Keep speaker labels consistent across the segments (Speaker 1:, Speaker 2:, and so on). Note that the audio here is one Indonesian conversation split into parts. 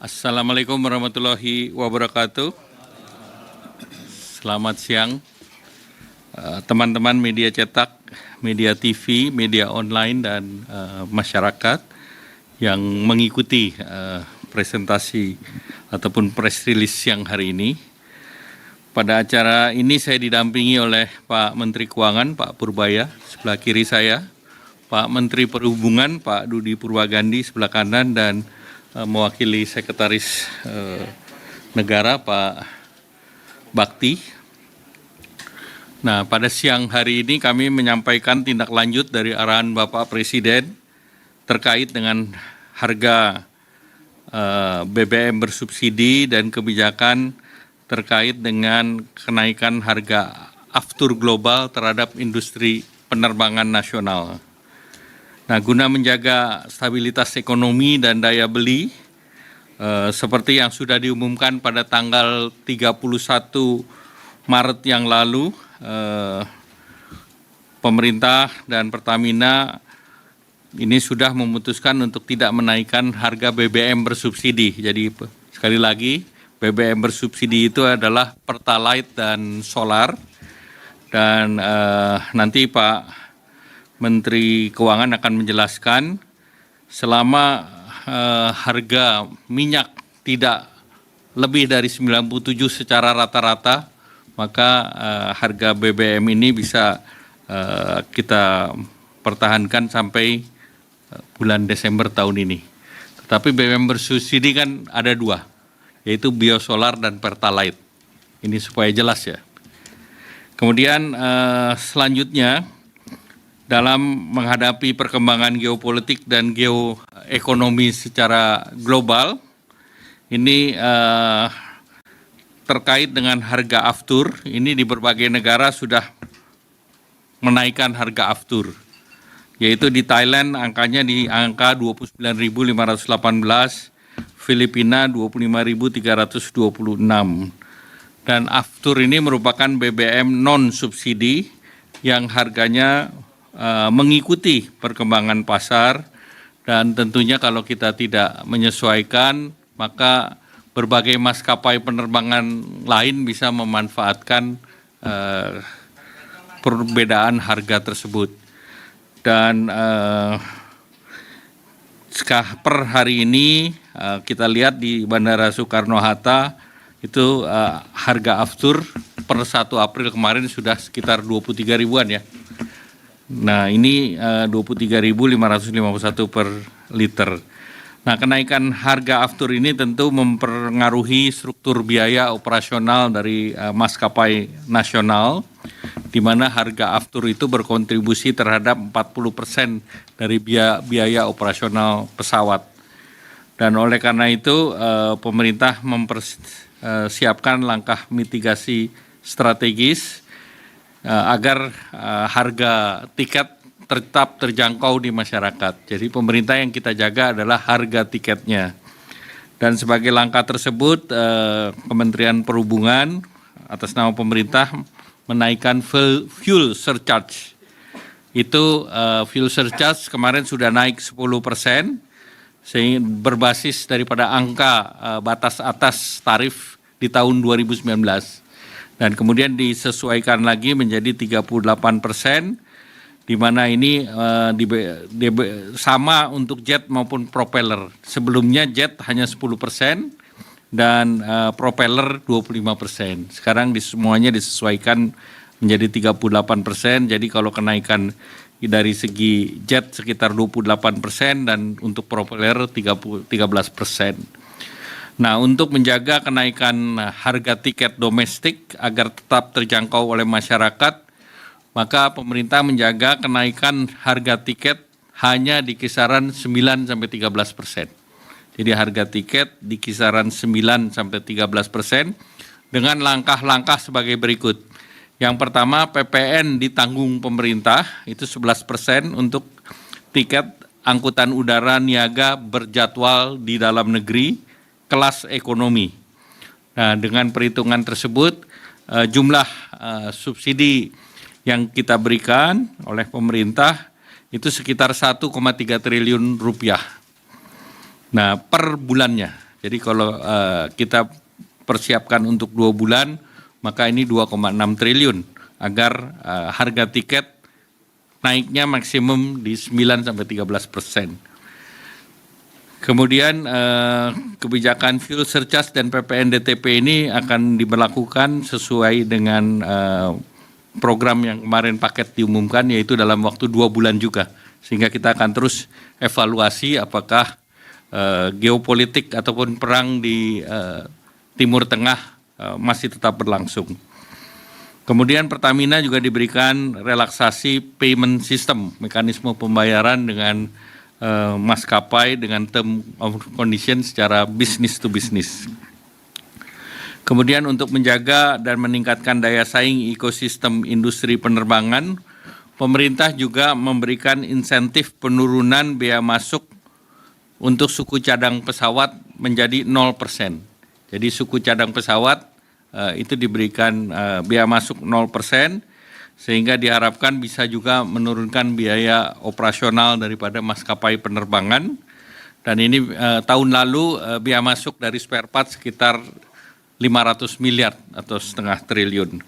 Speaker 1: Assalamualaikum warahmatullahi wabarakatuh. Selamat siang teman-teman media cetak, media TV, media online, dan masyarakat yang mengikuti presentasi ataupun press release siang hari ini. Pada acara ini saya didampingi oleh Pak Menteri Keuangan, Pak Purbaya, sebelah kiri saya, Pak Menteri Perhubungan, Pak Dudi Purwagandi, sebelah kanan, dan mewakili Sekretaris Negara, Pak Bakti. Nah, pada siang hari ini kami menyampaikan tindak lanjut dari arahan Bapak Presiden terkait dengan harga BBM bersubsidi dan kebijakan terkait dengan kenaikan harga aftur global terhadap industri penerbangan nasional. Nah, guna menjaga stabilitas ekonomi dan daya beli, seperti yang sudah diumumkan pada tanggal 31 Maret yang lalu, pemerintah dan Pertamina ini sudah memutuskan untuk tidak menaikkan harga BBM bersubsidi. Jadi sekali lagi, BBM bersubsidi itu adalah Pertalite dan Solar, dan nanti Pak Menteri Keuangan akan menjelaskan selama harga minyak tidak lebih dari 97 secara rata-rata, maka harga BBM ini bisa kita pertahankan sampai bulan Desember tahun ini. Tetapi BBM bersubsidi kan ada dua, yaitu biosolar dan Pertalite. Ini supaya jelas ya. Kemudian selanjutnya, dalam menghadapi perkembangan geopolitik dan geoekonomi secara global, ini terkait dengan harga aftur, ini di berbagai negara sudah menaikkan harga aftur, yaitu di Thailand angkanya di angka 29.518, Filipina 25.326. Dan aftur ini merupakan BBM non-subsidi yang harganya mengikuti perkembangan pasar, dan tentunya kalau kita tidak menyesuaikan, maka berbagai maskapai penerbangan lain bisa memanfaatkan perbedaan harga tersebut. Dan per hari ini kita lihat di Bandara Soekarno-Hatta itu harga aftur per 1 April kemarin sudah sekitar 23 ribuan ya. Nah, ini 23.551 per liter. Nah, kenaikan harga aftur ini tentu mempengaruhi struktur biaya operasional dari maskapai nasional, di mana harga aftur itu berkontribusi terhadap 40% dari biaya operasional pesawat. Dan oleh karena itu, pemerintah mempersiapkan langkah mitigasi strategis agar harga tiket tetap terjangkau di masyarakat. Jadi pemerintah yang kita jaga adalah harga tiketnya. Dan sebagai langkah tersebut, Kementerian Perhubungan atas nama pemerintah menaikkan fuel surcharge. Itu fuel surcharge kemarin sudah naik 10%, sehingga berbasis daripada angka batas atas tarif di tahun 2019. Dan kemudian disesuaikan lagi menjadi 38%, di mana ini sama untuk jet maupun propeller. Sebelumnya jet hanya 10% dan propeller 25%. Sekarang semuanya disesuaikan menjadi 38%. Jadi kalau kenaikan dari segi jet sekitar 28% dan untuk propeller 13%. Nah, untuk menjaga kenaikan harga tiket domestik agar tetap terjangkau oleh masyarakat, maka pemerintah menjaga kenaikan harga tiket hanya di kisaran 9-13%. Jadi harga tiket di kisaran 9-13% dengan langkah-langkah sebagai berikut. Yang pertama, PPN ditanggung pemerintah, itu 11% untuk tiket angkutan udara niaga berjadwal di dalam negeri, kelas ekonomi. Nah, dengan perhitungan tersebut, jumlah subsidi yang kita berikan oleh pemerintah itu sekitar 1,3 triliun rupiah. Nah, per bulannya. Jadi kalau kita persiapkan untuk 2 bulan, maka ini 2,6 triliun agar harga tiket naiknya maksimum di 9-13%. Kemudian kebijakan fuel surcharge dan PPN-DTP ini akan diberlakukan sesuai dengan program yang kemarin paket diumumkan, yaitu dalam waktu 2 bulan juga. Sehingga kita akan terus evaluasi apakah geopolitik ataupun perang di Timur Tengah masih tetap berlangsung. Kemudian Pertamina juga diberikan relaksasi payment system, mekanisme pembayaran dengan maskapai dengan term of condition secara business to business. Kemudian untuk menjaga dan meningkatkan daya saing ekosistem industri penerbangan, pemerintah juga memberikan insentif penurunan bea masuk untuk suku cadang pesawat menjadi 0%. Jadi suku cadang pesawat itu diberikan bea masuk 0%, sehingga diharapkan bisa juga menurunkan biaya operasional daripada maskapai penerbangan. Dan ini tahun lalu biaya masuk dari spare part sekitar 500 miliar atau setengah triliun.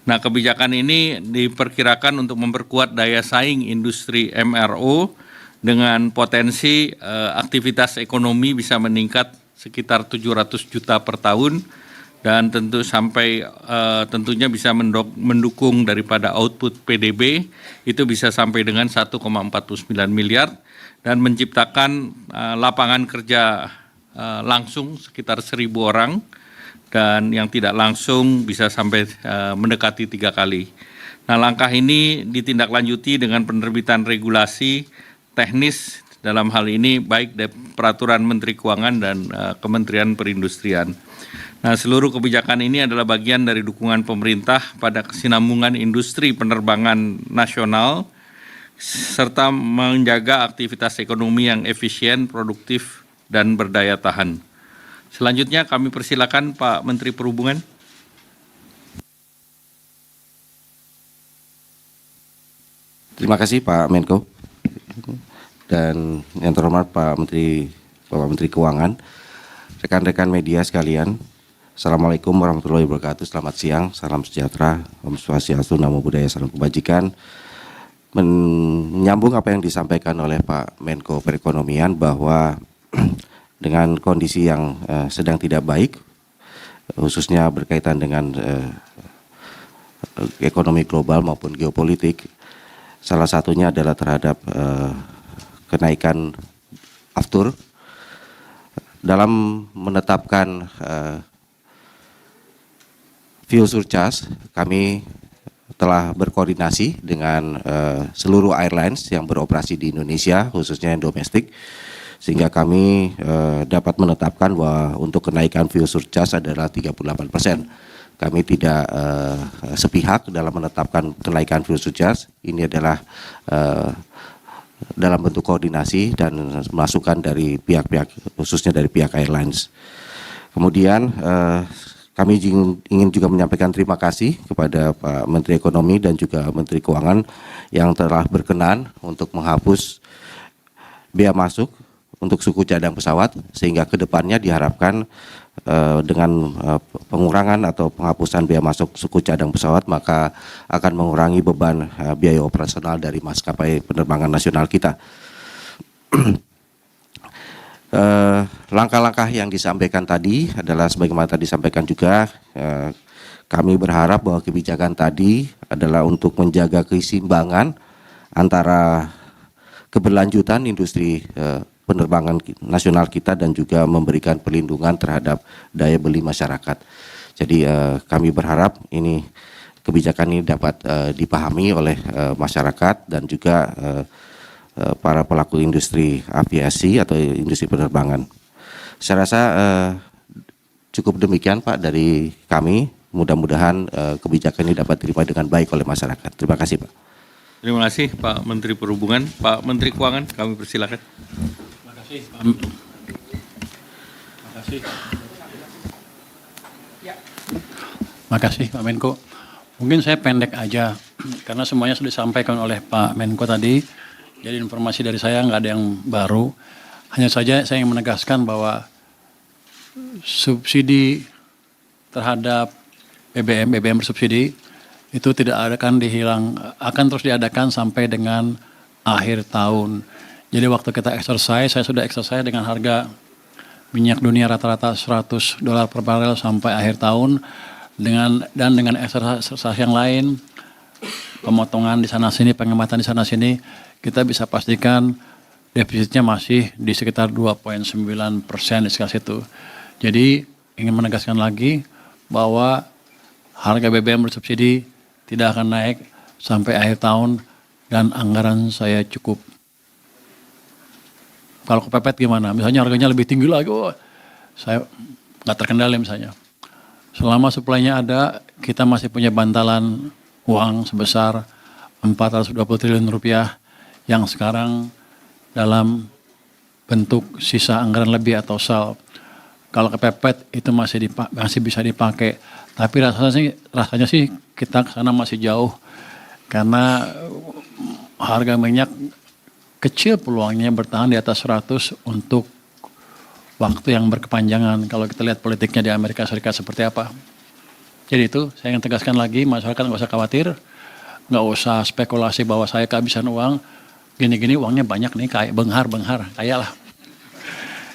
Speaker 1: Nah, kebijakan ini diperkirakan untuk memperkuat daya saing industri MRO dengan potensi aktivitas ekonomi bisa meningkat sekitar 700 juta per tahun, dan tentu sampai tentunya bisa mendukung daripada output PDB itu bisa sampai dengan 1,49 miliar dan menciptakan lapangan kerja langsung sekitar 1.000 orang dan yang tidak langsung bisa sampai mendekati 3 kali. Nah, langkah ini ditindaklanjuti dengan penerbitan regulasi teknis dalam hal ini baik dari peraturan Menteri Keuangan dan Kementerian Perindustrian. Nah, seluruh kebijakan ini adalah bagian dari dukungan pemerintah pada kesinambungan industri penerbangan nasional serta menjaga aktivitas ekonomi yang efisien, produktif, dan berdaya tahan. Selanjutnya kami persilakan Pak Menteri Perhubungan.
Speaker 2: Terima kasih Pak Menko dan yang terhormat Bapak Menteri Keuangan, rekan-rekan media sekalian. Assalamualaikum warahmatullahi wabarakatuh. Selamat siang, salam sejahtera, Om Swastiastu, Namo Buddhaya, salam kebajikan. Menyambung apa yang disampaikan oleh Pak Menko Perekonomian bahwa dengan kondisi yang sedang tidak baik, khususnya berkaitan dengan ekonomi global maupun geopolitik, salah satunya adalah terhadap kenaikan aftur. Dalam menetapkan fuel surcharge, kami telah berkoordinasi dengan seluruh airlines yang beroperasi di Indonesia, khususnya yang domestik, sehingga kami dapat menetapkan bahwa untuk kenaikan fuel surcharge adalah 38%. Kami tidak sepihak dalam menetapkan kenaikan fuel surcharge. Ini adalah dalam bentuk koordinasi dan masukan dari pihak-pihak, khususnya dari pihak airlines. Kemudian kami ingin juga menyampaikan terima kasih kepada Pak Menteri Ekonomi dan juga Menteri Keuangan yang telah berkenan untuk menghapus bea masuk untuk suku cadang pesawat, sehingga kedepannya diharapkan dengan pengurangan atau penghapusan bea masuk suku cadang pesawat maka akan mengurangi beban biaya operasional dari maskapai penerbangan nasional kita. Langkah-langkah yang disampaikan tadi adalah sebagaimana tadi disampaikan juga, kami berharap bahwa kebijakan tadi adalah untuk menjaga keseimbangan antara keberlanjutan industri penerbangan nasional kita dan juga memberikan perlindungan terhadap daya beli masyarakat. Jadi kami berharap ini kebijakan ini dapat dipahami oleh masyarakat dan juga para pelaku industri aviasi atau industri penerbangan. Saya rasa cukup demikian Pak dari kami. Mudah-mudahan kebijakan ini dapat diterima dengan baik oleh masyarakat. Terima kasih Pak.
Speaker 1: Terima kasih Pak Menteri Perhubungan. Pak Menteri Keuangan, kami persilakan.
Speaker 3: Terima kasih Pak. Terima kasih. Terima kasih Pak Menko. Mungkin saya pendek aja karena semuanya sudah disampaikan oleh Pak Menko tadi. Jadi informasi dari saya nggak ada yang baru. Hanya saja saya ingin menegaskan bahwa subsidi terhadap BBM bersubsidi itu tidak akan terus diadakan sampai dengan akhir tahun. Jadi waktu kita exercise, saya sudah exercise dengan harga minyak dunia rata-rata $100 per barel sampai akhir tahun, dengan exercise yang lain, pemotongan di sana sini, penghematan di sana sini, kita bisa pastikan defisitnya masih di sekitar 2,9% di sekitar situ. Jadi ingin menegaskan lagi bahwa harga BBM bersubsidi tidak akan naik sampai akhir tahun dan anggaran saya cukup. Kalau kepepet gimana? Misalnya harganya lebih tinggi lagi, saya nggak terkendali misalnya. Selama suplainya ada, kita masih punya bantalan uang sebesar 420 triliun rupiah yang sekarang dalam bentuk sisa anggaran lebih atau SAL. Kalau kepepet itu masih bisa dipakai. Tapi rasanya sih kita ke sana masih jauh karena harga minyak kecil peluangnya bertahan di atas 100 untuk waktu yang berkepanjangan. Kalau kita lihat politiknya di Amerika Serikat seperti apa. Jadi itu saya ingin tegaskan lagi, masyarakat nggak usah khawatir, nggak usah spekulasi bahwa saya kehabisan uang. Gini-gini uangnya banyak nih, kayak benghar, kaya lah.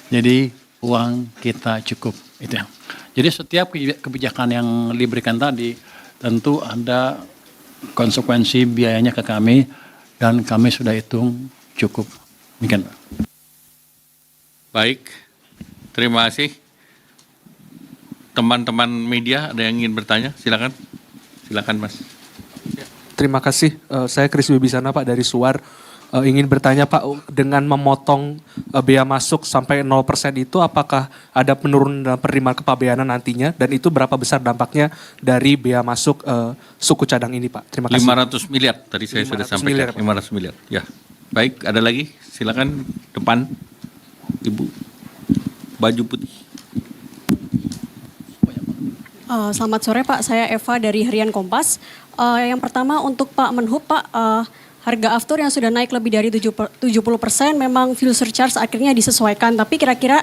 Speaker 3: Jadi uang kita cukup, itu ya. Jadi setiap kebijakan yang diberikan tadi tentu ada konsekuensi biayanya ke kami dan kami sudah hitung cukup. Demikian, Pak.
Speaker 1: Baik, terima kasih. Teman-teman media ada yang ingin bertanya? Silakan. Silakan, Mas.
Speaker 4: Terima kasih. Saya Kris Wibisana, Pak, dari Suar. Ingin bertanya, Pak, dengan memotong bea masuk sampai 0% itu apakah ada penurunan dalam penerimaan kepabeanan nantinya dan itu berapa besar dampaknya dari bea masuk suku cadang ini, Pak? Terima kasih.
Speaker 1: 500 miliar tadi saya sudah
Speaker 4: 500
Speaker 1: sampaikan.
Speaker 4: miliar, Pak.
Speaker 1: 500 miliar. Ya. Baik, ada lagi? Silakan depan. Ibu. Baju putih.
Speaker 5: Selamat sore Pak, saya Eva dari Harian Kompas. Yang pertama untuk Pak Menhub, Pak, harga aftur yang sudah naik lebih dari 70% memang fuel surcharge akhirnya disesuaikan. Tapi kira-kira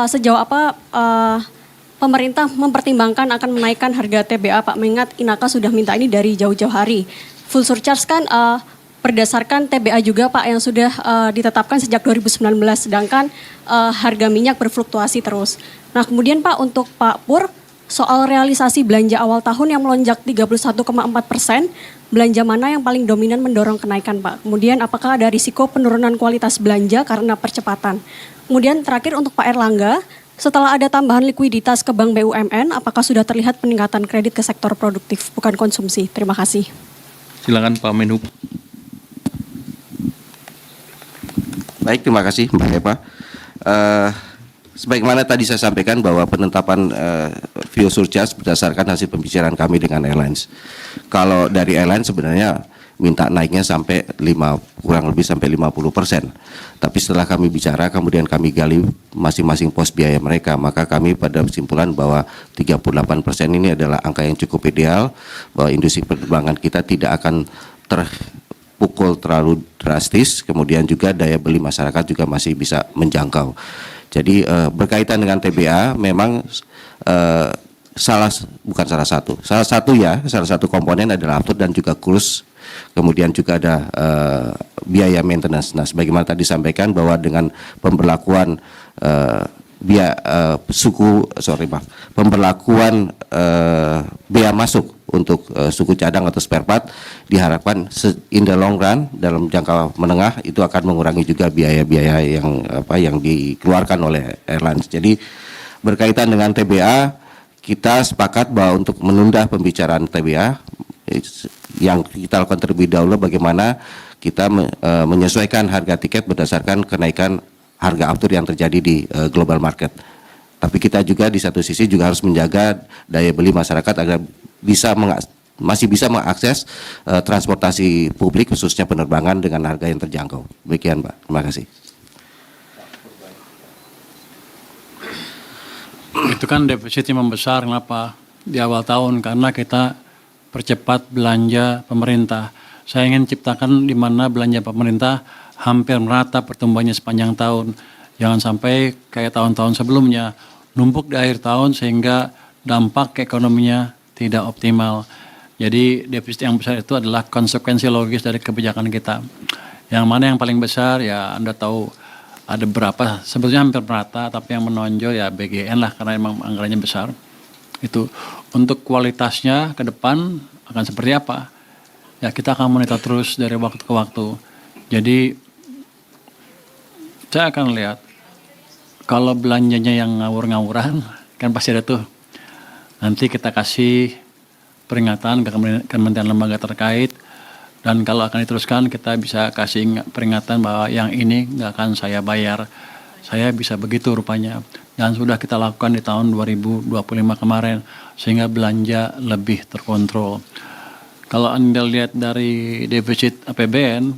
Speaker 5: sejauh apa pemerintah mempertimbangkan akan menaikkan harga TBA, Pak? Mengingat Inaka sudah minta ini dari jauh-jauh hari. Fuel surcharge kan berdasarkan TBA juga Pak yang sudah ditetapkan sejak 2019, sedangkan harga minyak berfluktuasi terus. Nah kemudian Pak untuk Pak Pur, soal realisasi belanja awal tahun yang melonjak 31,4%, belanja mana yang paling dominan mendorong kenaikan Pak? Kemudian apakah ada risiko penurunan kualitas belanja karena percepatan? Kemudian terakhir untuk Pak Erlangga, setelah ada tambahan likuiditas ke Bank BUMN, apakah sudah terlihat peningkatan kredit ke sektor produktif, bukan konsumsi? Terima kasih.
Speaker 1: Silakan Pak Menhub.
Speaker 2: Baik, terima kasih Mbak Eva. Sebagaimana tadi saya sampaikan bahwa penetapan fuel surcharge berdasarkan hasil pembicaraan kami dengan airlines. Kalau dari airlines sebenarnya minta naiknya sampai kurang lebih sampai 50%. Tapi setelah kami bicara, kemudian kami gali masing-masing pos biaya mereka, maka kami pada kesimpulan bahwa 38% ini adalah angka yang cukup ideal, bahwa industri penerbangan kita tidak akan terpukul terlalu drastis, kemudian juga daya beli masyarakat juga masih bisa menjangkau. Jadi berkaitan dengan TBA memang salah satu komponen adalah aftur dan juga kurs, kemudian juga ada biaya maintenance. Nah, sebagaimana tadi disampaikan bahwa dengan pemberlakuan pemberlakuan bea masuk untuk suku cadang atau spare part diharapkan in the long run dalam jangka menengah itu akan mengurangi juga biaya-biaya yang dikeluarkan oleh airlines. Jadi berkaitan dengan TBA kita sepakat bahwa untuk menunda pembicaraan TBA yang kita lakukan terlebih dahulu bagaimana kita menyesuaikan harga tiket berdasarkan kenaikan harga aftur yang terjadi di global market. Tapi kita juga di satu sisi juga harus menjaga daya beli masyarakat agar masih bisa mengakses transportasi publik khususnya penerbangan dengan harga yang terjangkau. Demikian Pak, terima kasih.
Speaker 3: Itu kan defisitnya membesar, kenapa? Di awal tahun karena kita percepat belanja pemerintah. Saya ingin ciptakan di mana belanja pemerintah hampir merata pertumbuhannya sepanjang tahun. Jangan sampai kayak tahun-tahun sebelumnya numpuk di akhir tahun sehingga dampak ke ekonominya tidak optimal. Jadi defisit yang besar itu adalah konsekuensi logis dari kebijakan kita. Yang mana yang paling besar ya Anda tahu ada berapa, sebetulnya hampir merata, tapi yang menonjol ya BGN lah karena memang anggarannya besar. Itu untuk kualitasnya ke depan akan seperti apa? Ya kita akan monitor terus dari waktu ke waktu. Jadi saya akan lihat kalau belanjanya yang ngawur-ngawuran kan pasti ada tuh. Nanti kita kasih peringatan ke kementerian lembaga terkait, dan kalau akan diteruskan kita bisa kasih peringatan bahwa yang ini nggak akan saya bayar. Saya bisa begitu rupanya. Dan sudah kita lakukan di tahun 2025 kemarin sehingga belanja lebih terkontrol. Kalau Anda lihat dari defisit APBN,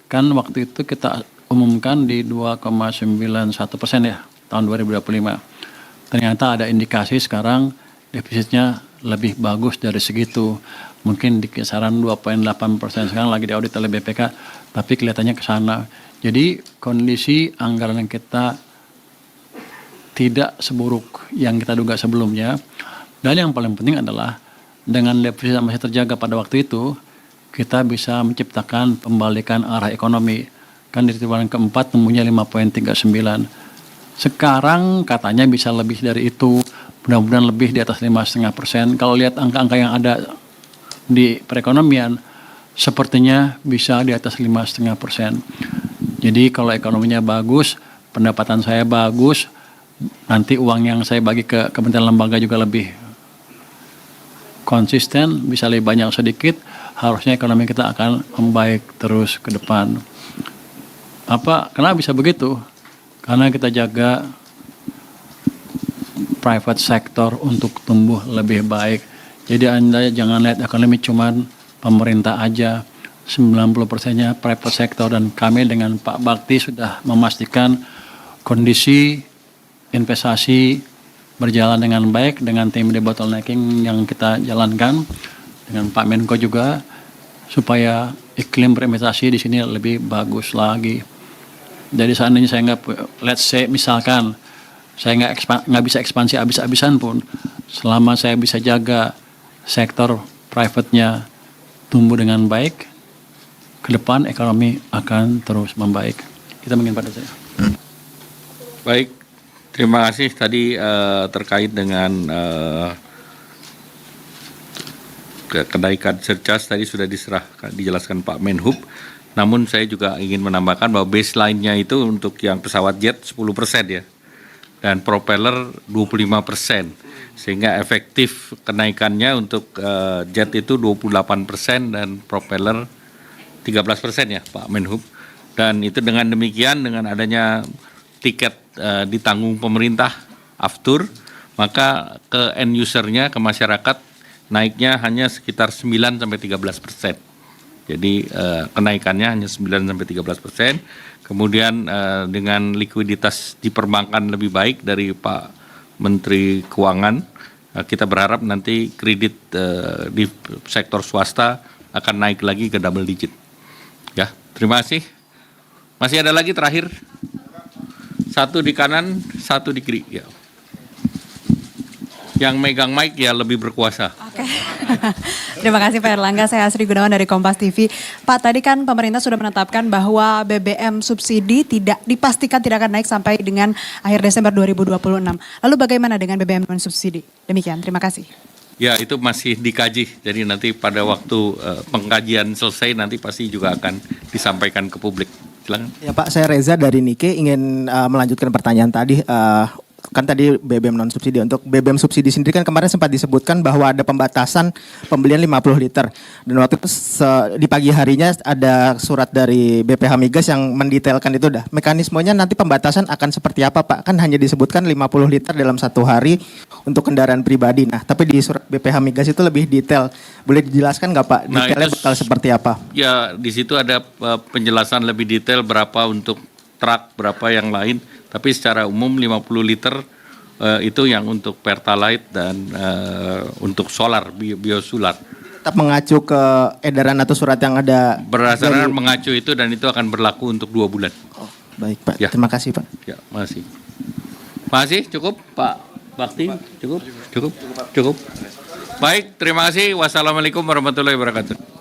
Speaker 3: kan waktu itu kita umumkan di 2,91% ya tahun 2025. Ternyata ada indikasi sekarang defisitnya lebih bagus dari segitu. Mungkin di kisaran 2,8%, sekarang lagi diaudit oleh BPK, tapi kelihatannya ke sana. Jadi kondisi anggaran yang kita tidak seburuk yang kita duga sebelumnya. Dan yang paling penting adalah dengan defisit yang masih terjaga pada waktu itu, kita bisa menciptakan pembalikan arah ekonomi. Kan di triwulan keempat tumbuhnya 5,39. Sekarang katanya bisa lebih dari itu, mudah-mudahan lebih di atas 5,5%. Kalau lihat angka-angka yang ada di perekonomian, sepertinya bisa di atas 5,5%. Jadi kalau ekonominya bagus, pendapatan saya bagus, nanti uang yang saya bagi ke kementerian lembaga juga lebih konsisten, bisa lebih banyak sedikit, harusnya ekonomi kita akan membaik terus ke depan. Kenapa bisa begitu? Karena kita jaga private sector untuk tumbuh lebih baik. Jadi Anda jangan lihat ekonomi cuman pemerintah aja. 90%-nya private sector, dan kami dengan Pak Bakti sudah memastikan kondisi investasi berjalan dengan baik dengan tim debottlenecking yang kita jalankan dengan Pak Menko juga supaya iklim berinvestasi di sini lebih bagus lagi. Jadi seandainya saya let's say misalkan saya nggak bisa ekspansi habis-habisan pun, selama saya bisa jaga sektor private-nya tumbuh dengan baik, ke depan ekonomi akan terus membaik. Kita mungkin pada saya.
Speaker 1: Baik, terima kasih tadi terkait dengan kenaikan surcharge tadi sudah dijelaskan Pak Menhub. Namun saya juga ingin menambahkan bahwa baseline-nya itu untuk yang pesawat jet 10% ya, dan propeller 25%, sehingga efektif kenaikannya untuk jet itu 28% dan propeller 13% ya Pak Menhub. Dan itu dengan demikian, dengan adanya tiket ditanggung pemerintah aftur, maka ke end usernya, ke masyarakat naiknya hanya sekitar 9-13%. Jadi kenaikannya hanya 9-13%. Kemudian dengan likuiditas di perbankan lebih baik dari Pak Menteri Keuangan, kita berharap nanti kredit di sektor swasta akan naik lagi ke double digit. Ya, terima kasih. Masih ada lagi terakhir. Satu di kanan, satu di kiri. Ya. Yang megang mic ya lebih berkuasa.
Speaker 6: Oke. Terima kasih Pak Erlangga, saya Asri Gunawan dari Kompas TV. Pak, tadi kan pemerintah sudah menetapkan bahwa BBM subsidi dipastikan tidak akan naik sampai dengan akhir Desember 2026. Lalu bagaimana dengan BBM non subsidi? Demikian, terima kasih.
Speaker 1: Ya, itu masih dikaji. Jadi nanti pada waktu pengkajian selesai nanti pasti juga akan disampaikan ke publik. Silakan.
Speaker 7: Ya Pak, saya Reza dari Nike ingin melanjutkan pertanyaan tadi. Kan tadi BBM non subsidi. Untuk BBM subsidi sendiri kan kemarin sempat disebutkan bahwa ada pembatasan pembelian 50 liter. Dan waktu itu di pagi harinya ada surat dari BPH Migas yang mendetailkan itu dah. Mekanismenya nanti pembatasan akan seperti apa Pak? Kan hanya disebutkan 50 liter dalam satu hari untuk kendaraan pribadi. Nah, tapi di surat BPH Migas itu lebih detail. Boleh dijelaskan nggak Pak? Detailnya bakal seperti apa?
Speaker 1: Ya, di situ ada penjelasan lebih detail berapa untuk truk, berapa yang lain. Tapi secara umum 50 liter itu yang untuk Pertalite dan untuk solar, biosolar.
Speaker 7: Tetap mengacu ke edaran atau surat yang ada?
Speaker 1: Berdasarkan mengacu itu, dan itu akan berlaku untuk 2 bulan.
Speaker 7: Oh, baik Pak,
Speaker 1: Ya.
Speaker 7: terima kasih Pak.
Speaker 1: Ya, masih. Masih cukup Pak Bakti, cukup. Baik, terima kasih. Wassalamualaikum warahmatullahi wabarakatuh.